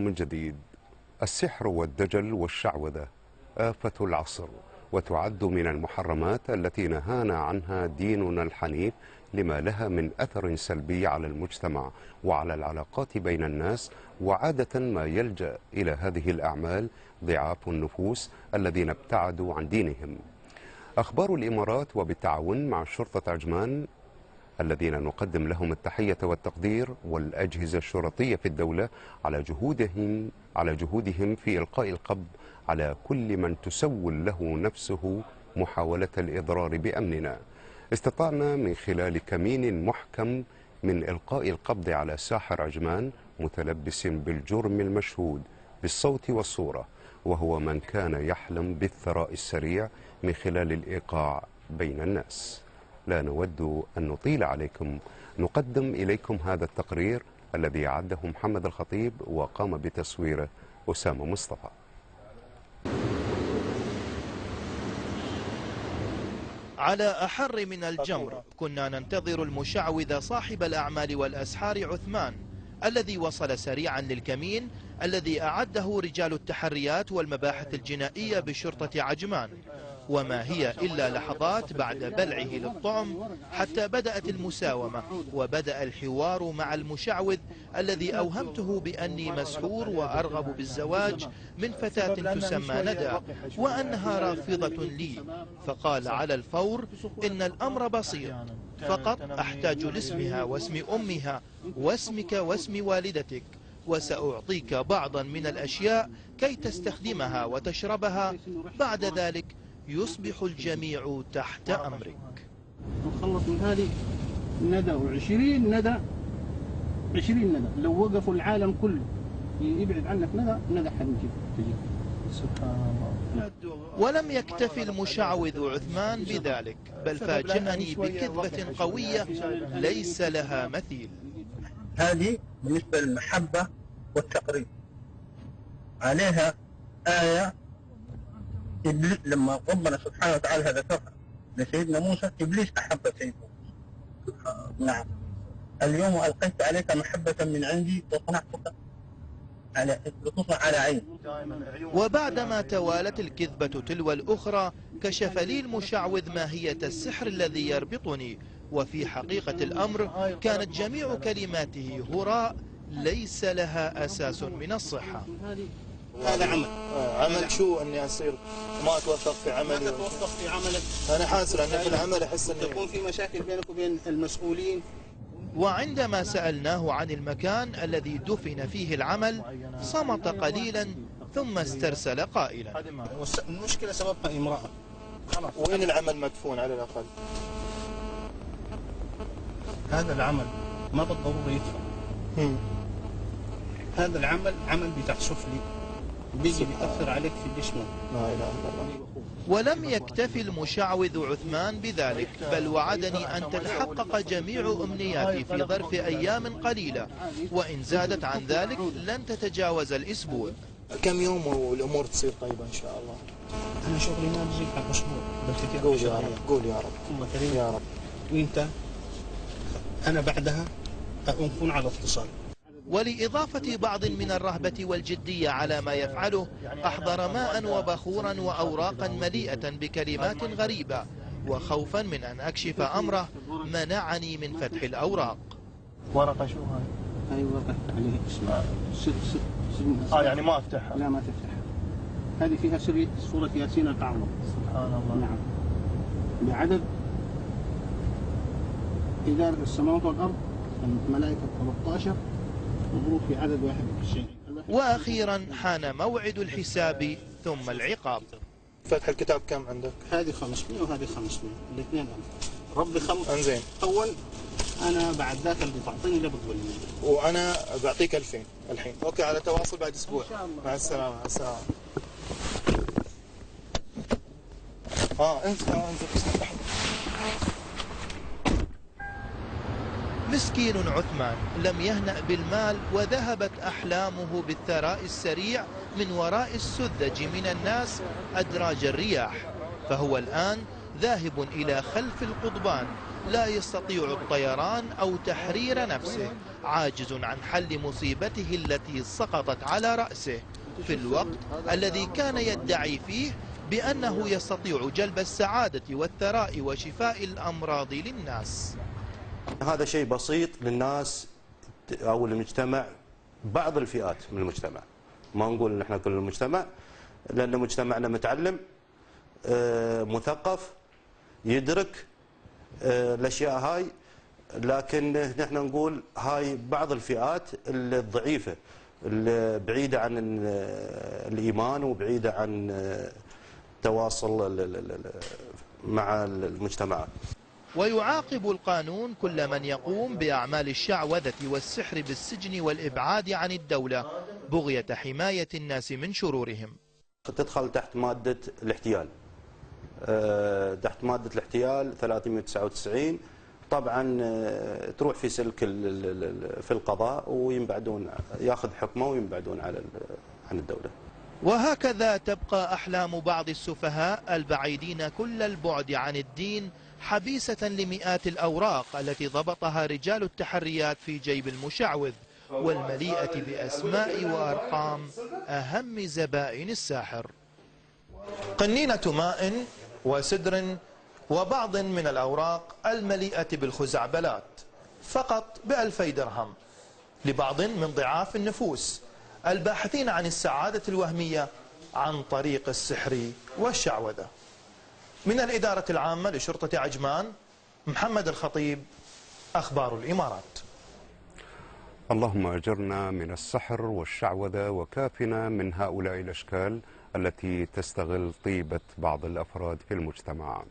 من جديد. السحر والدجل والشعوذة آفة العصر، وتعد من المحرمات التي نهانا عنها ديننا الحنيف لما لها من أثر سلبي على المجتمع وعلى العلاقات بين الناس. وعادة ما يلجأ إلى هذه الأعمال ضعاف النفوس الذين ابتعدوا عن دينهم. أخبار الإمارات وبالتعاون مع شرطة عجمان الذين نقدم لهم التحية والتقدير والأجهزة الشرطية في الدولة على جهودهم في إلقاء القبض على كل من تسول له نفسه محاولة الإضرار بأمننا. استطعنا من خلال كمين محكم من إلقاء القبض على ساحر عجمان متلبس بالجرم المشهود بالصوت والصورة، وهو من كان يحلم بالثراء السريع من خلال الإيقاع بين الناس. لا نود أن نطيل عليكم، نقدم إليكم هذا التقرير الذي أعده محمد الخطيب وقام بتصويره أسامة مصطفى. على أحر من الجمر كنا ننتظر المشعوذ صاحب الأعمال والأسحار عثمان، الذي وصل سريعا للكمين الذي أعده رجال التحريات والمباحث الجنائية بشرطة عجمان. وما هي إلا لحظات بعد بلعه للطعم حتى بدأت المساومة وبدأ الحوار مع المشعوذ الذي أوهمته بأني مسحور وأرغب بالزواج من فتاة تسمى ندى وأنها رافضة لي. فقال على الفور: إن الأمر بسيط، فقط أحتاج لاسمها واسم أمها واسمك واسم والدتك، وسأعطيك بعضا من الأشياء كي تستخدمها وتشربها، بعد ذلك يصبح الجميع تحت أمرك. نخلص من هذه ندى و20 ندى، 20 ندى لو وقفوا العالم كله يبعد عنك ندى حنجي تجي. سبحان الله. ولم يكتفي المشعوذ عثمان بذلك، بل فاجأني بكذبة قوية ليس لها مثيل. هذه بالنسبة للمحبة والتقريب، عليها آية لما ربنا سبحانه وتعالى ذكرها لسيدنا موسى: إبليس أحب سيدنا موسى. نعم، اليوم ألقيت عليك محبة من عندي وصنعتك على عيني. وبعدما توالت الكذبة تلو الأخرى كشف لي المشعوذ ماهية السحر الذي يربطني، وفي حقيقة الأمر كانت جميع كلماته هراء ليس لها أساس من الصحة. هذا عمل شو؟ أني أصير ما أتوفق في عملي؟ ما تتوفق في عملك. أنا حاسر أن في العمل أحس أن يكون في مشاكل بينك وبين المسؤولين. وعندما سألناه عن المكان الذي دفن فيه العمل صمت قليلا ثم استرسل قائلا: المشكلة سببها امرأة. وين العمل مدفون على الأقل؟ هذا العمل ما بالضرورة يدفن. هذا العمل عمل بتاع سفلي بيجي بيأثر عليك في جسمك. لا إله إلا الله. ولم يكتفي المشعوذ عثمان بذلك، بل وعدني أن تتحقق جميع أمنياتي في ظرف أيام قليلة، وإن زادت عن ذلك لن تتجاوز الأسبوع. كم يوم والأمور تصير طيبة إن شاء الله؟ أنا شغلي ما بزيد على أسبوع. قول يا رب، قول يا رب. الله كريم يا رب. وإنت أنا بعدها أكون على اتصال. ولإضافة بعض من الرهبة والجدية على ما يفعله، أحضر ماء وبخورا وأوراقا مليئة بكلمات غريبة، وخوفا من أن أكشف أمره منعني من فتح الأوراق. ورقة شو هاي؟ هاي ورقة عليها اسمها يعني ما أفتحها؟ لا ما تفتحها. هذه فيها سورة ياسين الأعظم. سبحان الله. نعم. بعدد إدارة السماوات والأرض الملائكة 13 مضروب في عدد 21. وأخيرا حان موعد الحساب ثم العقاب. فتح الكتاب كم عندك؟ هذه 500 وهذه 500، الاثنين ربي انزين. أول أنا بعد ذاك اللي تعطيني اللي بتقول لي، وأنا بعطيك 2000 الحين. أوكي، على تواصل بعد أسبوع. إن شاء الله. مع السلامة. مع السلامة. انت مسكين عثمان لم يهنأ بالمال، وذهبت أحلامه بالثراء السريع من وراء السذج من الناس أدراج الرياح. فهو الآن ذاهب إلى خلف القضبان لا يستطيع الطيران أو تحرير نفسه، عاجز عن حل مصيبته التي سقطت على رأسه في الوقت الذي كان يدعي فيه بأنه يستطيع جلب السعادة والثراء وشفاء الأمراض للناس. هذا شيء بسيط للناس أو المجتمع، بعض الفئات من المجتمع، ما نقول ان احنا كل المجتمع، لأن مجتمعنا متعلم مثقف يدرك الأشياء هاي، لكن نحن نقول هاي بعض الفئات الضعيفة اللي بعيدة عن الإيمان وبعيدة عن التواصل مع المجتمعات. ويعاقب القانون كل من يقوم بأعمال الشعوذة والسحر بالسجن والإبعاد عن الدولة بغية حماية الناس من شرورهم. تدخل تحت مادة الاحتيال، تحت مادة الاحتيال 399. طبعا تروح في سلك في القضاء وينبعدون، ياخذ حكمه وينبعدون عن الدولة. وهكذا تبقى أحلام بعض السفهاء البعيدين كل البعد عن الدين حبيسة لمئات الأوراق التي ضبطها رجال التحريات في جيب المشعوذ، والمليئة بأسماء وأرقام أهم زبائن الساحر. قنينة ماء وسدر وبعض من الأوراق المليئة بالخزعبلات فقط ب2000 درهم لبعض من ضعاف النفوس الباحثين عن السعادة الوهمية عن طريق السحر والشعوذة. من الإدارة العامة لشرطة عجمان، محمد الخطيب، أخبار الإمارات. اللهم أجرنا من السحر والشعوذة وكافنا من هؤلاء الأشكال التي تستغل طيبة بعض الأفراد في المجتمع.